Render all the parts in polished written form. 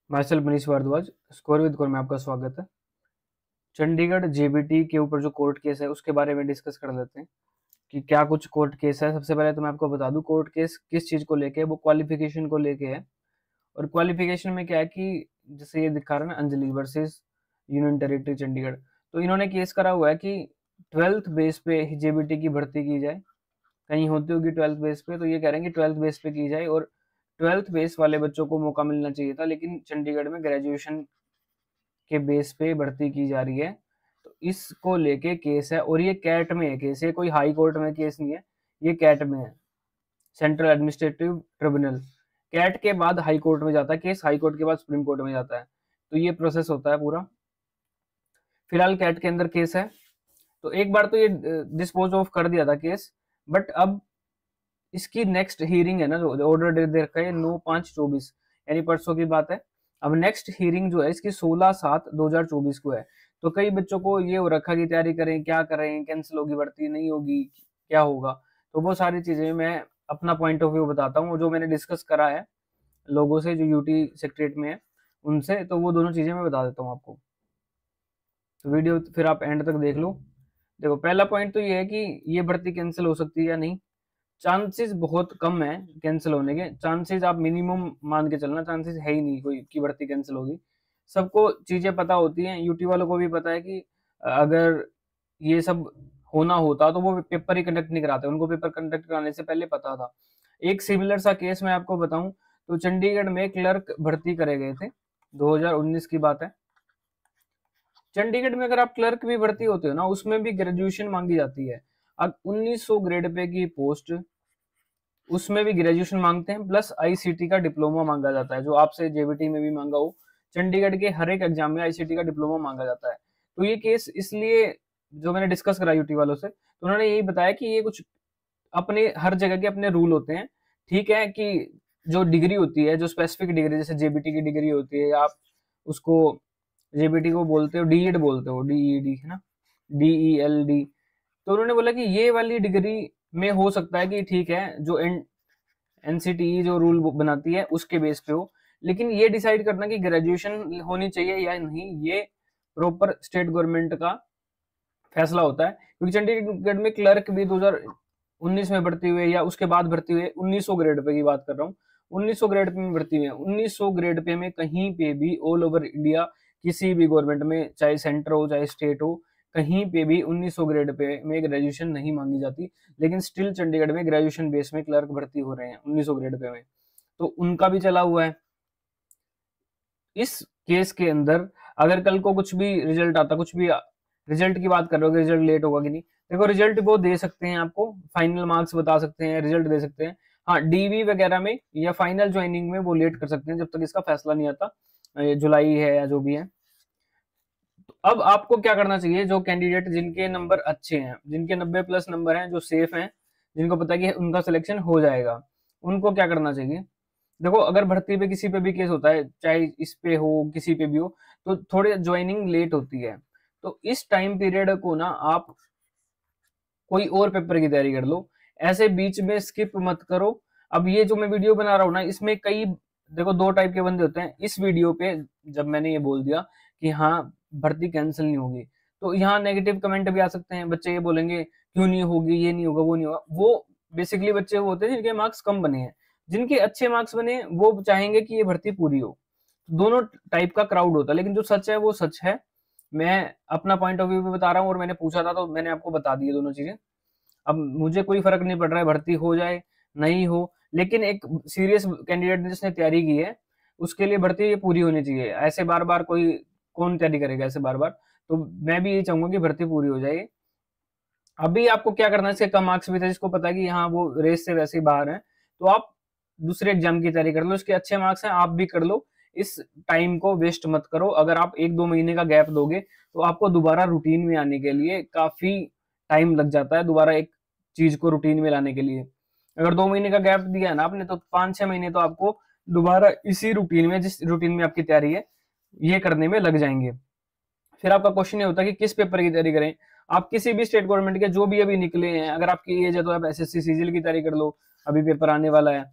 Martial Manish Bhardwaj, score with में आपका स्वागत है। चंडीगढ़ जेबीटी के ऊपर जो कोर्ट केस है उसके बारे में डिस्कस कर लेते हैं कि क्या कुछ कोर्ट केस है। सबसे पहले तो मैं आपको बता दूं कोर्ट केस किस चीज को लेके है, वो क्वालिफिकेशन को लेके है। और क्वालिफिकेशन में क्या है कि जैसे ये दिखा रहा है ना, Anjali versus union territory Chandigarh, तो इन्होंने केस करा हुआ है कि 12th बेस पे जेबीटी की भर्ती की जाए। कहीं होती होगी 12th बेस पे, तो ये कह रहे हैं कि 12th बेस पे की जाए और 12th बेस वाले बच्चों को मौका मिलना चाहिए था, लेकिन चंडीगढ़ में ग्रेजुएशन के बेस पे भर्ती की जा रही है। तो इसको लेके केस है और ये कैट में है केस, ये कोई हाई कोर्ट में केस नहीं है, ये कैट में है, सेंट्रल एडमिनिस्ट्रेटिव ट्रिब्यूनल। कैट के बाद हाई कोर्ट में जाता है केस, हाई कोर्ट के बाद सुप्रीम कोर्ट में जाता है, तो ये प्रोसेस होता है पूरा। फिलहाल कैट के अंदर केस है, तो एक बार तो ये डिस्पोज ऑफ कर दिया था केस, बट अब इसकी नेक्स्ट हियरिंग है ना, जो ऑर्डर दे रखा है 9/5/24, यानी परसों की बात है। अब नेक्स्ट हियरिंग जो है इसकी 16/7/2024 को है। तो कई बच्चों को ये हो रखा कि तैयारी करें, क्या करें, कैंसिल होगी भर्ती, नहीं होगी, क्या होगा। तो वो सारी चीजें मैं अपना पॉइंट ऑफ व्यू बताता हूँ, जो मैंने डिस्कस करा है लोगों से जो यूटी सेक्रेटरीट में है उनसे, तो वो दोनों चीजें मैं बता देता हूँ आपको। तो वीडियो फिर आप एंड तक देख लो। देखो, पहला पॉइंट तो ये है कि ये भर्ती कैंसिल हो सकती है या नहीं। चांसेस बहुत कम है कैंसिल होने के, चांसेस आप मिनिमम मान के चलना, चांसेस है ही नहीं कोई की भर्ती कैंसिल होगी। सबको चीजें पता होती हैं, यूटी वालों को भी पता है कि अगर ये सब होना होता तो वो पेपर ही कंडक्ट नहीं कराते, उनको पेपर कंडक्ट कराने से पहले पता था। एक सिमिलर सा केस मैं आपको बताऊं तो चंडीगढ़ में क्लर्क भर्ती करे गए थे, 2019 की बात है। चंडीगढ़ में अगर आप क्लर्क भी भर्ती होते हो ना, उसमें भी ग्रेजुएशन मांगी जाती है। अब 1900 ग्रेड पे की पोस्ट, उसमें भी ग्रेजुएशन मांगते हैं, प्लस आईसीटी का डिप्लोमा मांगा जाता है, जो आपसे जेबीटी में भी मांगा हो। चंडीगढ़ के हर एक एग्जाम में आईसीटी का डिप्लोमा मांगा जाता है। तो ये केस इसलिए जो मैंने डिस्कस करा यूटी वालों से, तो उन्होंने यही बताया कि ये कुछ अपने हर जगह के अपने रूल होते हैं। ठीक है कि जो डिग्री होती है, जो स्पेसिफिक डिग्री, जैसे जेबीटी की डिग्री होती है, आप उसको जेबीटी को बोलते हो डीएड, बोलते हो डीईडी, है ना, डीईएलडी। तो उन्होंने बोला कि ये वाली डिग्री में हो सकता है कि ठीक है, जो एनसीटीई जो रूल बनाती है उसके बेस पे हो, लेकिन ये डिसाइड करना कि ग्रेजुएशन होनी चाहिए या नहीं, ये प्रॉपर स्टेट गवर्नमेंट का फैसला होता है। क्योंकि चंडीगढ़ में क्लर्क भी 2019 में भर्ती हुए या उसके बाद भर्ती हुए, 1900 ग्रेड पे की बात कर रहा हूँ, 1900 ग्रेड पे में भर्ती हुए। 1900 ग्रेड पे में कहीं पे भी ऑल ओवर इंडिया किसी भी गवर्नमेंट में, चाहे सेंटर हो चाहे स्टेट हो, कहीं पे भी 1900 ग्रेड पे में ग्रेजुएशन नहीं मांगी जाती। लेकिन स्टिल चंडीगढ़ में ग्रेजुएशन बेस में क्लर्क भर्ती हो रहे हैं 1900 ग्रेड पे में, तो उनका भी चला हुआ है। इस केस के अंदर अगर कल को कुछ भी रिजल्ट आता, कुछ भी रिजल्ट की बात कर रहे हो, रिजल्ट लेट होगा कि नहीं, देखो रिजल्ट वो दे सकते हैं, आपको फाइनल मार्क्स बता सकते हैं, रिजल्ट दे सकते हैं। हाँ, डीवी वगैरह में या फाइनल ज्वाइनिंग में वो लेट कर सकते हैं जब तक इसका फैसला नहीं आता, जुलाई है या जो भी है। तो अब आपको क्या करना चाहिए, जो कैंडिडेट जिनके नंबर अच्छे हैं, जिनके 90+ नंबर हैं, जो सेफ हैं, जिनको पता है कि उनका सिलेक्शन हो जाएगा, उनको क्या करना चाहिए। देखो, अगर भर्ती पे किसी पे भी केस होता है, चाहे इस पे हो किसी पे भी हो, तो थोड़े ज्वाइनिंग लेट होती है। तो इस टाइम पीरियड को ना आप कोई और पेपर की तैयारी कर लो, ऐसे बीच में स्किप मत करो। अब ये जो मैं वीडियो बना रहा हूँ ना, इसमें कई, देखो, दो टाइप के बंदे होते हैं। इस वीडियो पे जब मैंने ये बोल दिया कि हाँ भर्ती कैंसिल नहीं होगी, तो यहाँ नेगेटिव कमेंट भी आ सकते हैं, बच्चे ये बोलेंगे क्यों नहीं होगी, ये नहीं होगा, वो नहीं होगा। वो बेसिकली बच्चे वो होते हैं जिनके मार्क्स कम बने हैं, जिनके अच्छे मार्क्स बने वो चाहेंगे कि ये भर्ती पूरी हो। दोनों टाइप का क्राउड होता है, लेकिन जो सच है वो सच है। मैं अपना पॉइंट ऑफ व्यू भी बता रहा हूँ, और मैंने पूछा था तो मैंने आपको बता दी दोनों चीजें। अब मुझे कोई फर्क नहीं पड़ रहा है भर्ती हो जाए नहीं हो, लेकिन एक सीरियस कैंडिडेट जिसने तैयारी की है उसके लिए भर्ती ये पूरी होनी चाहिए। ऐसे बार बार कोई कौन तैयारी करेगा ऐसे बार बार, तो मैं भी ये चाहूंगा कि भर्ती पूरी हो जाए। अभी आपको क्या करना है, इसके कम मार्क्स भी थे, जिसको पता है कि हाँ वो रेस से वैसे ही बाहर है, तो आप दूसरे एग्जाम की तैयारी कर लो, इसके अच्छे मार्क्स हैं आप भी कर लो। इस टाइम को वेस्ट मत करो। अगर आप 1-2 महीने का गैप दोगे तो आपको दोबारा रूटीन में आने के लिए काफी टाइम लग जाता है, दोबारा एक चीज को रूटीन में लाने के लिए। अगर 2 महीने का गैप दिया है ना आपने, तो 5-6 महीने तो आपको दोबारा इसी रूटीन में, जिस रूटीन में आपकी तैयारी है, ये करने में लग जाएंगे। फिर आपका क्वेश्चन ये होता है कि किस पेपर की तैयारी करें। आप किसी भी स्टेट गवर्नमेंट के जो भी अभी निकले हैं, अगर आपकी एज है तो आप एसएससी सीजीएल की तैयारी कर लो, अभी पेपर आने वाला है।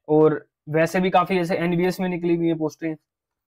और वैसे भी काफी जैसे एनबीएस में निकली हुई है पोस्टें,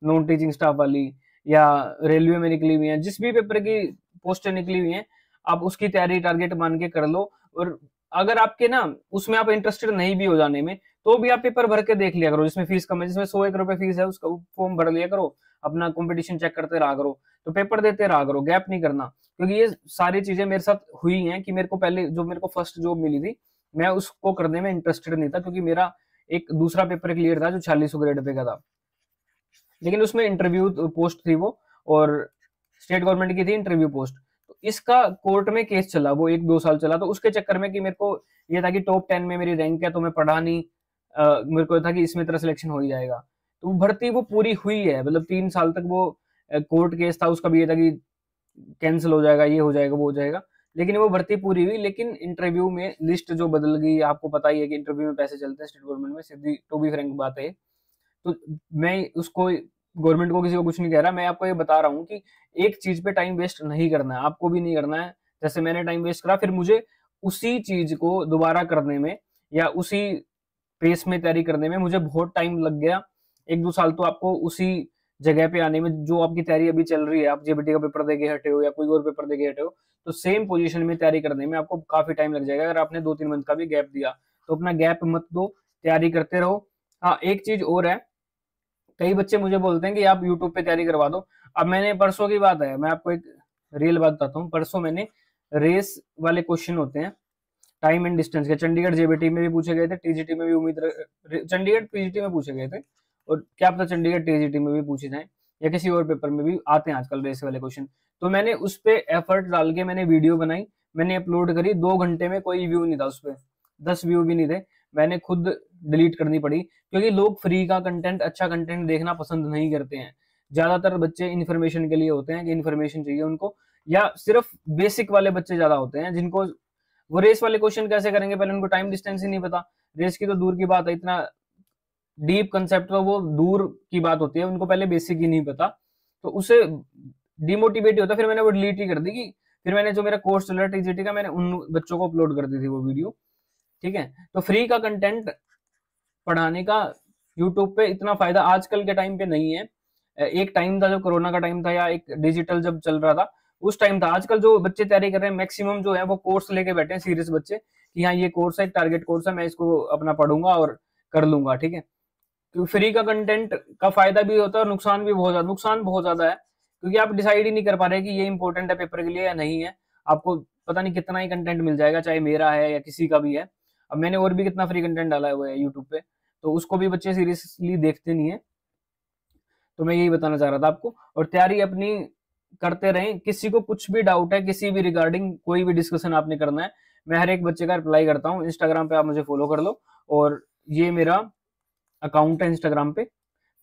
नॉन टीचिंग स्टाफ वाली या रेलवे में निकली हुई है, जिस भी पेपर की पोस्टें निकली हुई हैं आप उसकी तैयारी टारगेट मान के कर लो। और अगर आपके ना उसमें आप इंटरेस्टेड नहीं भी हो जाने में, तो भी आप पेपर भर के देख लिया करो, जिसमें फीस कम है, जिसमें 101 रुपए फीस है उसका फॉर्म भर लिया करो, अपना कंपटीशन चेक करते रहा करो, तो पेपर देते रहा करो, गैप नहीं करना। क्योंकि ये सारी चीजें मेरे साथ हुई हैं कि मेरे को पहले जो मेरे को फर्स्ट जॉब मिली थी, मैं उसको करने में इंटरेस्टेड नहीं था, क्योंकि मेरा एक दूसरा पेपर क्लियर था जो 4600 ग्रेड पे का था, लेकिन उसमें इंटरव्यू पोस्ट थी वो, और स्टेट गवर्नमेंट की थी इंटरव्यू पोस्ट। तो इसका कोर्ट में केस चला, वो 1-2 साल चला, तो उसके चक्कर में कि मेरे को ये था कि टॉप 10 में मेरी रैंक है, तो मैं पढ़ा नहीं, मेरे को था कि इसमें तेरा सिलेक्शन हो ही जाएगा। तो भर्ती वो पूरी हुई है, मतलब 3 साल तक वो कोर्ट केस था, उसका भी ये था कि कैंसिल हो जाएगा, ये हो जाएगा, वो हो जाएगा, लेकिन वो भर्ती पूरी हुई। लेकिन इंटरव्यू में लिस्ट जो बदल गई, आपको पता ही है कि इंटरव्यू में पैसे चलते हैं स्टेट गवर्नमेंट में, सीधी टू बी फ्रैंक बात है। तो मैं उसको गवर्नमेंट को किसी को कुछ नहीं कह रहा, मैं आपको ये बता रहा हूँ कि एक चीज पे टाइम वेस्ट नहीं करना है, आपको भी नहीं करना है। जैसे मैंने टाइम वेस्ट करा, फिर मुझे उसी चीज को दोबारा करने में या उसी पेस में तैयारी करने में मुझे बहुत टाइम लग गया। 1-2 साल तो आपको उसी जगह पे आने में, जो आपकी तैयारी अभी चल रही है, आप जेबीटी का पेपर देके हटे हो या कोई और पेपर देके हटे हो, तो सेम पोजीशन में तैयारी करने में आपको काफी टाइम लग जाएगा। अगर आपने 2-3 मंथ का भी गैप दिया, तो अपना गैप मत दो, तैयारी करते रहो। हाँ, एक चीज और है, कई बच्चे मुझे बोलते हैं कि आप यूट्यूब पे तैयारी करवा दो। अब मैंने परसों की बात है, मैं आपको एक रियल बात बताता हूँ। परसों मैंने रेस वाले क्वेश्चन होते हैं टाइम एंड डिस्टेंस के, चंडीगढ़ जेबीटी में भी पूछे गए थे, टीजीटी में भी चंडीगढ़ पीजीटी में पूछे गए थे, और क्या पता चंडीगढ़ टीजीटी में भी पूछे जाए, या किसी और पेपर में भी आते हैं आजकल रेस वाले क्वेश्चन। तो मैंने उस पर एफर्ट डाल के मैंने वीडियो बनाई, मैंने अपलोड करी, 2 घंटे में कोई व्यू नहीं था उस पर, 10 व्यू भी नहीं थे, मैंने खुद डिलीट करनी पड़ी, क्योंकि लोग फ्री का कंटेंट, अच्छा कंटेंट देखना पसंद नहीं करते हैं। ज्यादातर बच्चे इन्फॉर्मेशन के लिए होते हैं कि इन्फॉर्मेशन चाहिए उनको, या सिर्फ बेसिक वाले बच्चे ज्यादा होते हैं जिनको वो रेस वाले क्वेश्चन कैसे करेंगे, पहले उनको टाइम डिस्टेंस ही नहीं पता। रेस की तो दूर की बात है, इतना डीप कंसेप्ट तो वो दूर की बात होती है, उनको पहले बेसिक ही नहीं पता, तो उसे डिमोटिवेट होता। फिर मैंने वो डिलीट ही कर दी कि फिर मैंने जो मेरा कोर्स चल रहा है टीजीटी का, मैंने उन बच्चों को अपलोड कर दी थी वो वीडियो। ठीक है, तो फ्री का कंटेंट पढ़ाने का यूट्यूब पे इतना फायदा आजकल के टाइम पे नहीं है। एक टाइम था जब कोरोना का टाइम था, या एक डिजिटल जब चल रहा था उस टाइम था। आजकल जो बच्चे तैयारी कर रहे हैं मैक्सिमम जो है वो कोर्स लेके बैठे हैं, सीरियस बच्चे, कि हाँ ये कोर्स है, एक टारगेट कोर्स है, मैं इसको अपना पढ़ूंगा और कर लूंगा। ठीक है, क्योंकि फ्री का कंटेंट का फायदा भी होता है और नुकसान भी बहुत ज्यादा, नुकसान बहुत ज्यादा है, क्योंकि आप डिसाइड ही नहीं कर पा रहे कि ये इंपॉर्टेंट है पेपर के लिए या नहीं है। आपको पता नहीं कितना ही कंटेंट मिल जाएगा, चाहे मेरा है या किसी का भी है। अब मैंने और भी कितना फ्री कंटेंट डाला हुआ है यूट्यूब पे, तो उसको भी बच्चे सीरियसली देखते नहीं है। तो मैं यही बताना चाह रहा था आपको, और तैयारी अपनी करते रहें। किसी को कुछ भी डाउट है, किसी भी रिगार्डिंग कोई भी डिस्कशन आपने करना है, मैं हर एक बच्चे का रिप्लाई करता हूँ। इंस्टाग्राम पे आप मुझे फॉलो कर लो, और ये मेरा अकाउंट है इंस्टाग्राम पे,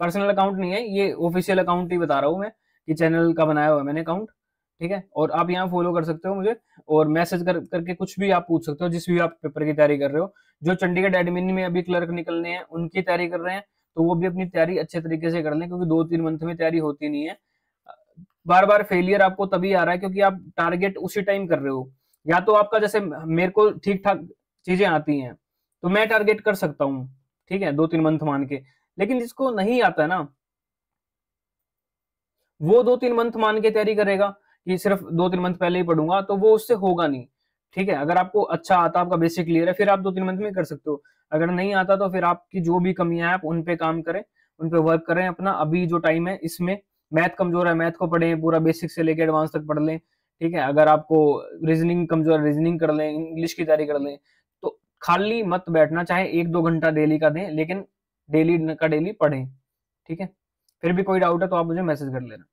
पर्सनल अकाउंट नहीं है ये, ऑफिशियल अकाउंट ही बता रहा हूँ मैं, कि चैनल का बनाया हुआ है मैंने अकाउंट। ठीक है, और आप यहाँ फॉलो कर सकते हो मुझे, और मैसेज करके कुछ भी आप पूछ सकते हो, जिस भी आप पेपर की तैयारी कर रहे हो। जो चंडीगढ़ एडमिन में अभी क्लर्क निकलने हैं उनकी तैयारी कर रहे हैं, तो वो भी अपनी तैयारी अच्छे तरीके से कर लें, क्योंकि 2-3 मंथ में तैयारी होती नहीं है। बार बार फेलियर आपको तभी आ रहा है क्योंकि आप टारगेट उसी टाइम कर रहे हो। या तो आपका, जैसे मेरे को ठीक ठाक चीजें आती हैं तो मैं टारगेट कर सकता हूँ, ठीक है, 2-3 मंथ मान के, लेकिन जिसको नहीं आता है ना, वो 2-3 मंथ मान के तैयारी करेगा कि सिर्फ 2-3 मंथ पहले ही पढ़ूंगा, तो वो उससे होगा नहीं। ठीक है, अगर आपको अच्छा आता, आपका बेसिक क्लियर है, फिर आप 2-3 मंथ में कर सकते हो। अगर नहीं आता तो फिर आपकी जो भी कमियां हैं आप उन पे काम करें, उन पे वर्क करें अपना। अभी जो टाइम है इसमें मैथ कमजोर है, मैथ को पढ़ें, पूरा बेसिक से लेकर एडवांस तक पढ़ लें। ठीक है, अगर आपको रीजनिंग कमजोर है, रीजनिंग कर लें, इंग्लिश की तैयारी कर लें। तो खाली मत बैठना, चाहे 1-2 घंटा डेली का दें, लेकिन डेली का डेली पढ़ें। ठीक है, फिर भी कोई डाउट है तो आप मुझे मैसेज कर लेना।